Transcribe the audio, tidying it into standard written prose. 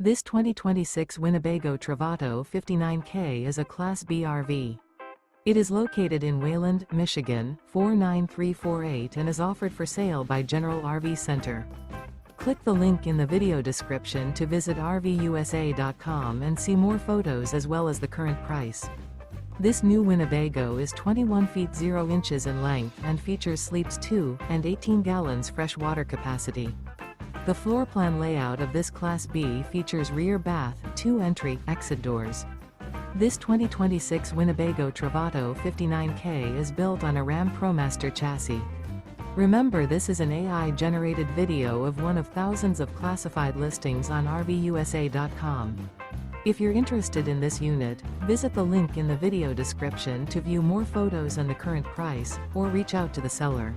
This 2026 Winnebago Travato 59K is a Class B RV. It is located in Wayland, Michigan, 49348 and is offered for sale by General RV Center. Click the link in the video description to visit RVUSA.com and see more photos as well as the current price. This new Winnebago is 21 feet 0 inches in length and features sleeps 2 and 18 gallons fresh water capacity. The floor plan layout of this Class B features rear bath, 2 entry, exit doors. This 2026 Winnebago Travato 59K is built on a Ram ProMaster chassis. Remember, this is an AI-generated video of one of thousands of classified listings on RVUSA.com. If you're interested in this unit, visit the link in the video description to view more photos and the current price, or reach out to the seller.